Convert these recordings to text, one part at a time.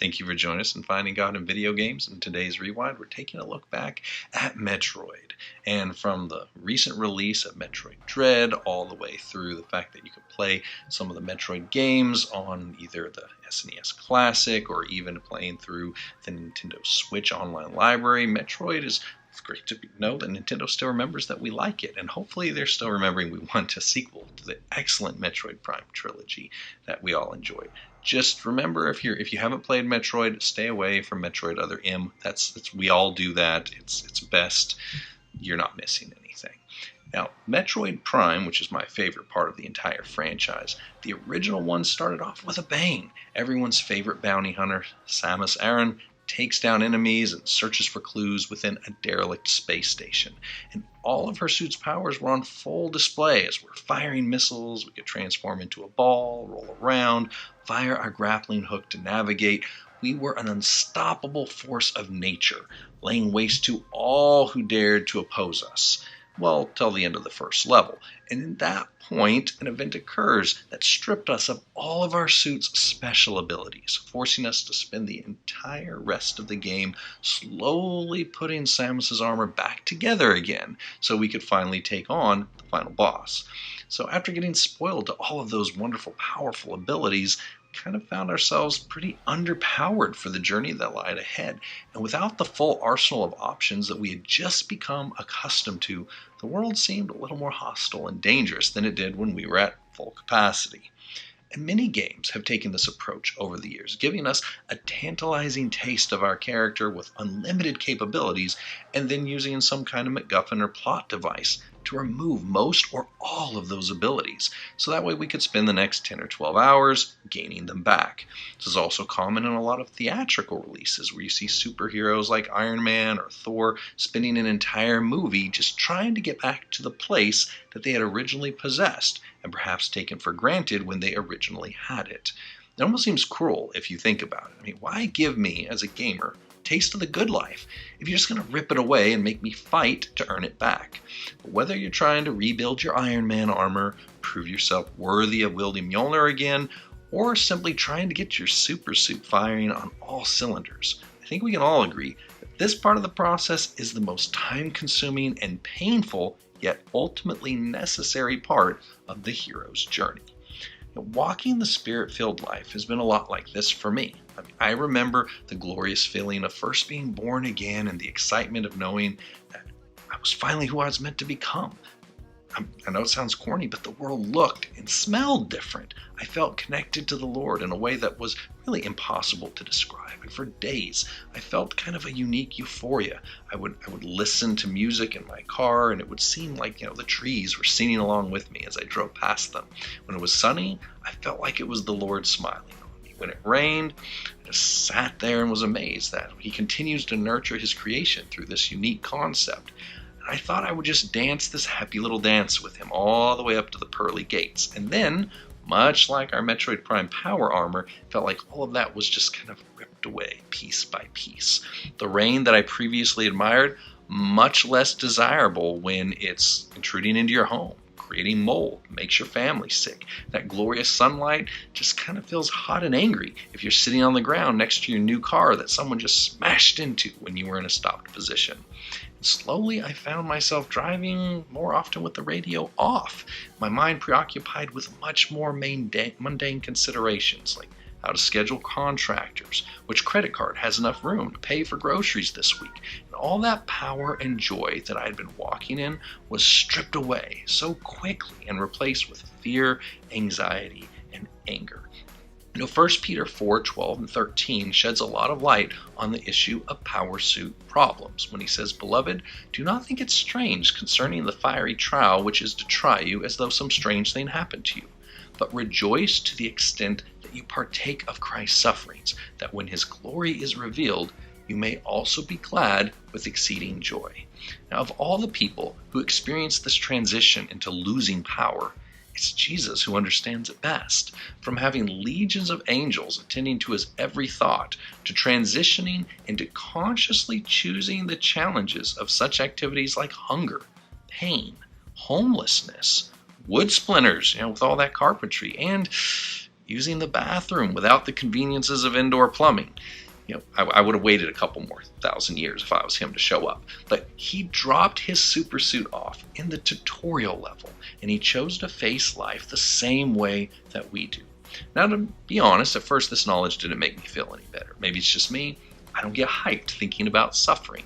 Thank you for joining us in Finding God in Video Games. In today's Rewind, we're taking a look back at Metroid. And from the recent release of Metroid Dread all the way through the fact that you can play some of the Metroid games on either the SNES Classic or even playing through the Nintendo Switch online library, Metroid is it's great to know that Nintendo still remembers that we like it, and hopefully they're still remembering we want a sequel to the excellent Metroid Prime trilogy that we all enjoy. Just remember, if you haven't played Metroid, stay away from Metroid Other M. We all do that. It's best. You're not missing anything. Now, Metroid Prime, which is my favorite part of the entire franchise, the original one started off with a bang. Everyone's favorite bounty hunter, Samus Aran, takes down enemies and searches for clues within a derelict space station. And all of her suit's powers were on full display as we're firing missiles, we could transform into a ball, roll around, fire our grappling hook to navigate. We were an unstoppable force of nature, laying waste to all who dared to oppose us. Well, till the end of the first level. And in that point, an event occurs that stripped us of all of our suit's special abilities, forcing us to spend the entire rest of the game slowly putting Samus's armor back together again so we could finally take on the final boss. So after getting spoiled to all of those wonderful, powerful abilities, kind of found ourselves pretty underpowered for the journey that lied ahead. And without the full arsenal of options that we had just become accustomed to, the world seemed a little more hostile and dangerous than it did when we were at full capacity. And many games have taken this approach over the years, giving us a tantalizing taste of our character with unlimited capabilities, and then using some kind of MacGuffin or plot device to remove most or all of those abilities, so that way we could spend the next 10 or 12 hours gaining them back. This is also common in a lot of theatrical releases where you see superheroes like Iron Man or Thor spending an entire movie just trying to get back to the place that they had originally possessed and perhaps taken for granted when they originally had it. It almost seems cruel if you think about it. I mean, why give me, as a gamer, taste of the good life if you're just going to rip it away and make me fight to earn it back? But whether you're trying to rebuild your Iron Man armor, prove yourself worthy of wielding Mjolnir again, or simply trying to get your super suit firing on all cylinders, I think we can all agree that this part of the process is the most time-consuming and painful, yet ultimately necessary part of the hero's journey. Walking the spirit-filled life has been a lot like this for me. I remember the glorious feeling of first being born again and the excitement of knowing that I was finally who I was meant to become. I know it sounds corny, but the world looked and smelled different. I felt connected to the Lord in a way that was really impossible to describe. And for days, I felt kind of a unique euphoria. I would listen to music in my car, and it would seem like, the trees were singing along with me as I drove past them. When it was sunny, I felt like it was the Lord smiling on me. When it rained, I just sat there and was amazed that He continues to nurture His creation through this unique concept. I thought I would just dance this happy little dance with Him all the way up to the pearly gates. And then, much like our Metroid Prime power armor, felt like all of that was just kind of ripped away piece by piece. The rain that I previously admired, much less desirable when it's intruding into your home, creating mold, makes your family sick. That glorious sunlight just kind of feels hot and angry if you're sitting on the ground next to your new car that someone just smashed into when you were in a stopped position. Slowly, I found myself driving more often with the radio off, my mind preoccupied with much more mundane considerations, like how to schedule contractors, which credit card has enough room to pay for groceries this week. And all that power and joy that I had been walking in was stripped away so quickly and replaced with fear, anxiety, and anger. 1 Peter 4, 12, and 13 sheds a lot of light on the issue of power suit problems when he says, "Beloved, do not think it strange concerning the fiery trial which is to try you as though some strange thing happened to you, but rejoice to the extent that you partake of Christ's sufferings, that when His glory is revealed, you may also be glad with exceeding joy." Now, of all the people who experience this transition into losing power, it's Jesus who understands it best. From having legions of angels attending to His every thought, to transitioning into consciously choosing the challenges of such activities like hunger, pain, homelessness, wood splinters, with all that carpentry, and using the bathroom without the conveniences of indoor plumbing. I would have waited a couple more thousand years if I was him to show up. But he dropped his super suit off in the tutorial level, and he chose to face life the same way that we do. Now, to be honest, at first this knowledge didn't make me feel any better. Maybe it's just me. I don't get hyped thinking about suffering.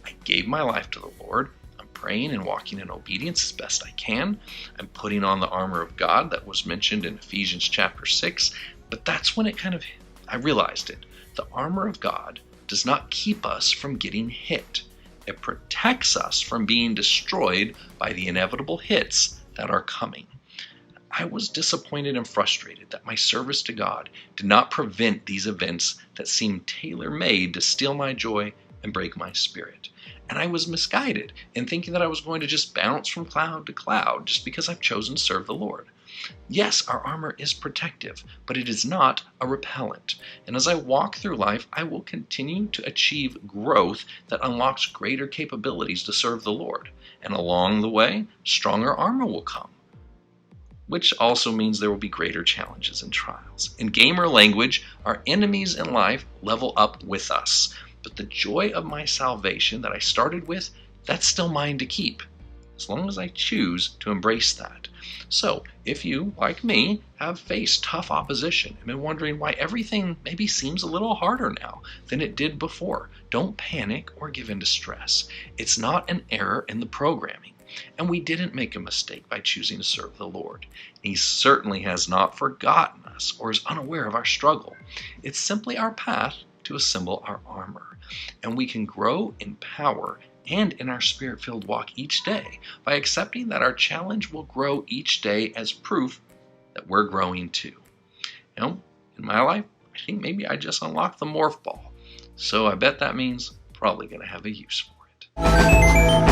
I gave my life to the Lord. I'm praying and walking in obedience as best I can. I'm putting on the armor of God that was mentioned in Ephesians chapter 6. But that's when I realized it. The armor of God does not keep us from getting hit. It protects us from being destroyed by the inevitable hits that are coming. I was disappointed and frustrated that my service to God did not prevent these events that seemed tailor-made to steal my joy and break my spirit. And I was misguided in thinking that I was going to just bounce from cloud to cloud just because I've chosen to serve the Lord. Yes, our armor is protective, but it is not a repellent. And as I walk through life, I will continue to achieve growth that unlocks greater capabilities to serve the Lord. And along the way, stronger armor will come, which also means there will be greater challenges and trials. In gamer language, our enemies in life level up with us. But the joy of my salvation that I started with, that's still mine to keep, as long as I choose to embrace that. So, if you, like me, have faced tough opposition and been wondering why everything maybe seems a little harder now than it did before, don't panic or give in to stress. It's not an error in the programming, and we didn't make a mistake by choosing to serve the Lord. He certainly has not forgotten us or is unaware of our struggle. It's simply our path to assemble our armor, and we can grow in power and in our spirit-filled walk each day by accepting that our challenge will grow each day as proof that we're growing too. In my life, I think maybe I just unlocked the morph ball, so I bet that means probably going to have a use for it.